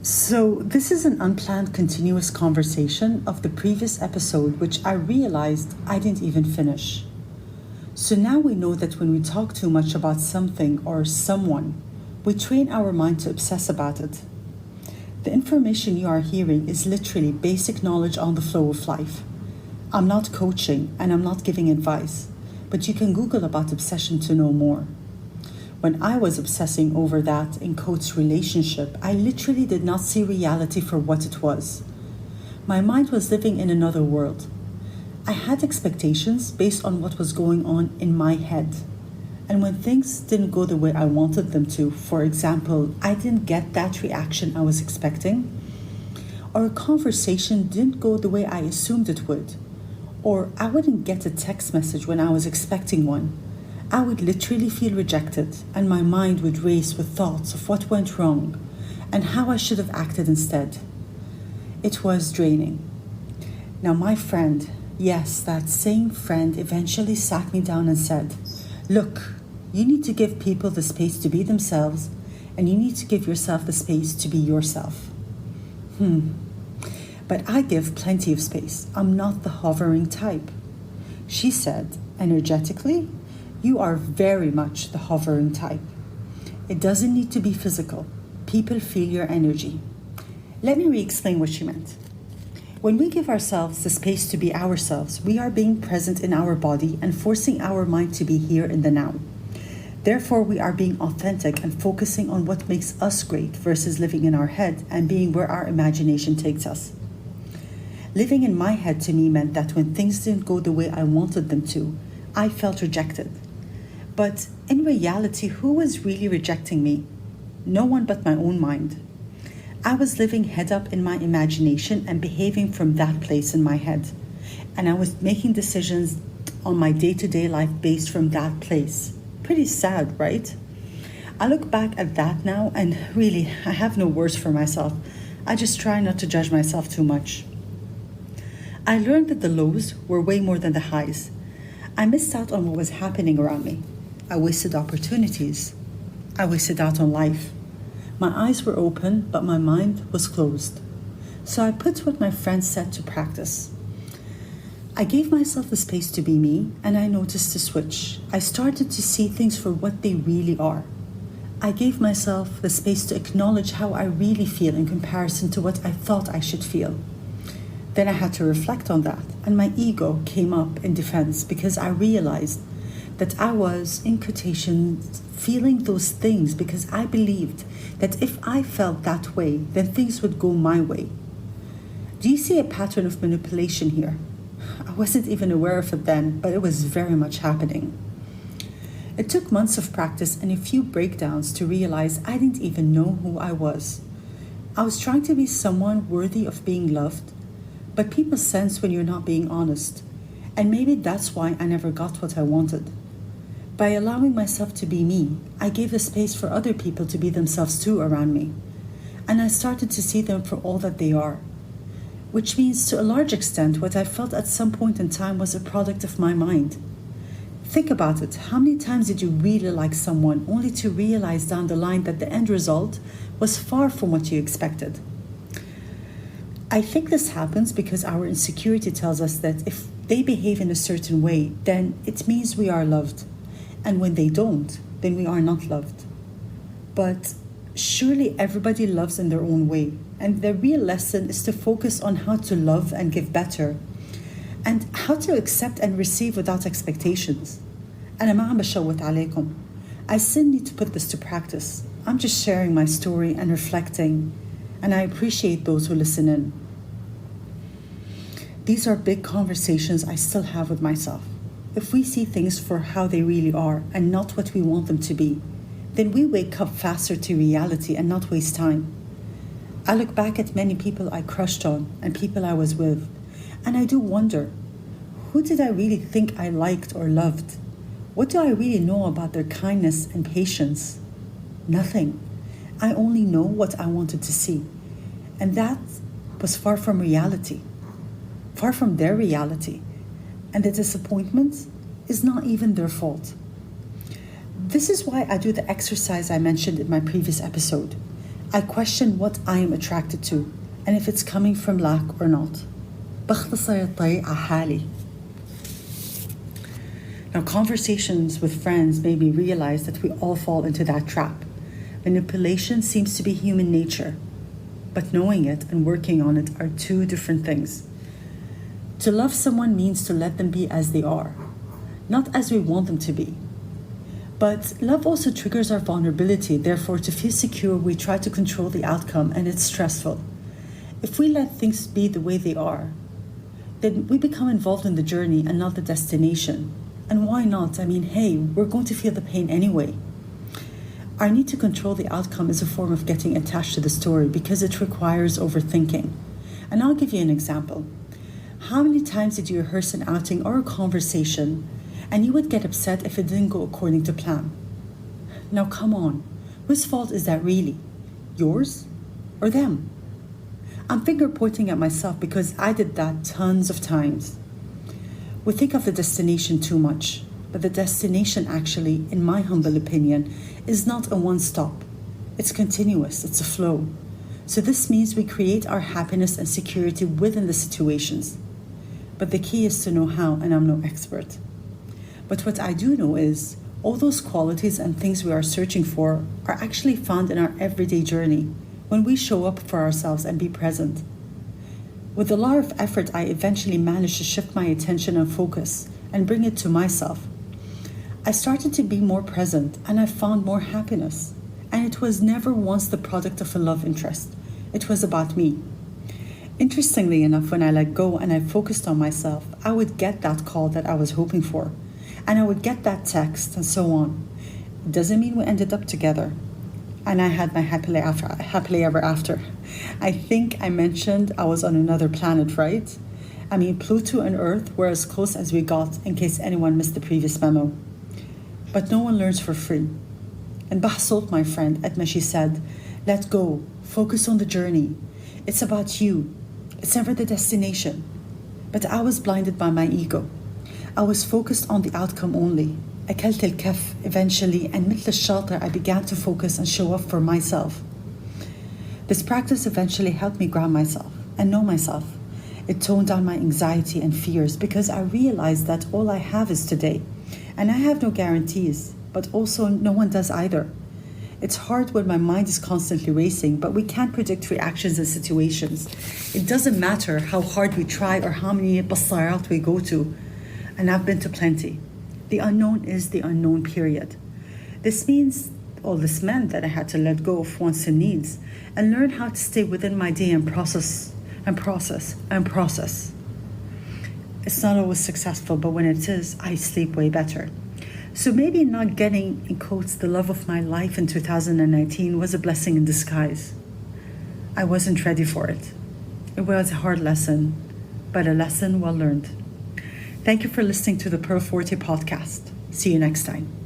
So, this is an unplanned continuous conversation of the previous episode, which I realized I didn't even finish. So, now we know that when we talk too much about something or someone, we train our mind to obsess about it. The information you are hearing is literally basic knowledge on the flow of life. I'm not coaching and I'm not giving advice, but you can Google about obsession to know more. When I was obsessing over that in quotes relationship, I literally did not see reality for what it was. My mind was living in another world. I had expectations based on what was going on in my head. And when things didn't go the way I wanted them to, for example, I didn't get that reaction I was expecting, or a conversation didn't go the way I assumed it would, or I wouldn't get a text message when I was expecting one, I would literally feel rejected, and my mind would race with thoughts of what went wrong and how I should have acted instead. It was draining. Now, my friend, yes, that same friend eventually sat me down and said, "Look, you need to give people the space to be themselves, and you need to give yourself the space to be yourself." But I give plenty of space. I'm not the hovering type. She said, energetically, "You are very much the hovering type. It doesn't need to be physical. People feel your energy." Let me re-explain what she meant. When we give ourselves the space to be ourselves, we are being present in our body and forcing our mind to be here in the now. Therefore, we are being authentic and focusing on what makes us great versus living in our head and being where our imagination takes us. Living in my head to me meant that when things didn't go the way I wanted them to, I felt rejected. But in reality, who was really rejecting me? No one but my own mind. I was living head up in my imagination and behaving from that place in my head. And I was making decisions on my day-to-day life based from that place. Pretty sad, right? I look back at that now and really, I have no words for myself. I just try not to judge myself too much. I learned that the lows were way more than the highs. I missed out on what was happening around me. I wasted opportunities. I wasted out on life. My eyes were open, but my mind was closed. So I put what my friend said to practice. I gave myself the space to be me, and I noticed a switch. I started to see things for what they really are. I gave myself the space to acknowledge how I really feel in comparison to what I thought I should feel. Then I had to reflect on that, and my ego came up in defense because I realized that I was, in quotations, feeling those things because I believed that if I felt that way, then things would go my way. Do you see a pattern of manipulation here? I wasn't even aware of it then, but it was very much happening. It took months of practice and a few breakdowns to realize I didn't even know who I was. I was trying to be someone worthy of being loved, but people sense when you're not being honest, and maybe that's why I never got what I wanted. By allowing myself to be me, I gave the space for other people to be themselves too around me, and I started to see them for all that they are, which means to a large extent what I felt at some point in time was a product of my mind. Think about it. How many times did you really like someone only to realize down the line that the end result was far from what you expected? I think this happens because our insecurity tells us that if they behave in a certain way, then it means we are loved. And when they don't, then we are not loved. But surely everybody loves in their own way. And the real lesson is to focus on how to love and give better, and how to accept and receive without expectations. أنا ما عم بشوت عليكم. I still need to put this to practice. I'm just sharing my story and reflecting, and I appreciate those who listen in. These are big conversations I still have with myself. If we see things for how they really are and not what we want them to be, then we wake up faster to reality and not waste time. I look back at many people I crushed on and people I was with, and I do wonder, who did I really think I liked or loved? What do I really know about their kindness and patience? Nothing. I only know what I wanted to see. And that was far from reality, far from their reality. And the disappointment is not even their fault. This is why I do the exercise I mentioned in my previous episode. I question what I am attracted to and if it's coming from lack or not. بختصر الطريق على حالي. Now, conversations with friends made me realize that we all fall into that trap. Manipulation seems to be human nature, but knowing it and working on it are two different things. To love someone means to let them be as they are, not as we want them to be. But love also triggers our vulnerability. Therefore, to feel secure, we try to control the outcome, and it's stressful. If we let things be the way they are, then we become involved in the journey and not the destination. And why not? I mean, hey, we're going to feel the pain anyway. Our need to control the outcome is a form of getting attached to the story because it requires overthinking. And I'll give you an example. How many times did you rehearse an outing or a conversation and you would get upset if it didn't go according to plan? Now come on, whose fault is that really? Yours or them? I'm finger pointing at myself because I did that tons of times. We think of the destination too much, but the destination actually, in my humble opinion, is not a one-stop. It's continuous, it's a flow. So this means we create our happiness and security within the situations. But the key is to know how, and I'm no expert. But what I do know is, all those qualities and things we are searching for are actually found in our everyday journey, when we show up for ourselves and be present. With a lot of effort, I eventually managed to shift my attention and focus and bring it to myself. I started to be more present and I found more happiness. And it was never once the product of a love interest. It was about me. Interestingly enough, when I let go and I focused on myself, I would get that call that I was hoping for. And I would get that text and so on. It doesn't mean we ended up together. And I had my happily ever after. I think I mentioned I was on another planet, right? I mean, Pluto and Earth were as close as we got, in case anyone missed the previous memo. But no one learns for free. And Bahsot, my friend, Edma, she said, let go, focus on the journey. It's about you. It's never the destination. But I was blinded by my ego. I was focused on the outcome only. أكلت الكف eventually, and مثل الشاطر I began to focus and show up for myself. This practice eventually helped me ground myself and know myself. It toned down my anxiety and fears because I realized that all I have is today. And I have no guarantees, but also no one does either. It's hard when my mind is constantly racing, but we can't predict reactions and situations. It doesn't matter how hard we try or how many basarat we go to. And I've been to plenty. The unknown is the unknown, period. This meant that I had to let go of wants and needs and learn how to stay within my day and process. It's not always successful, but when it is, I sleep way better. So maybe not getting, in quotes, the love of my life in 2019 was a blessing in disguise. I wasn't ready for it. It was a hard lesson, but a lesson well learned. Thank you for listening to the Pearl Forte podcast. See you next time.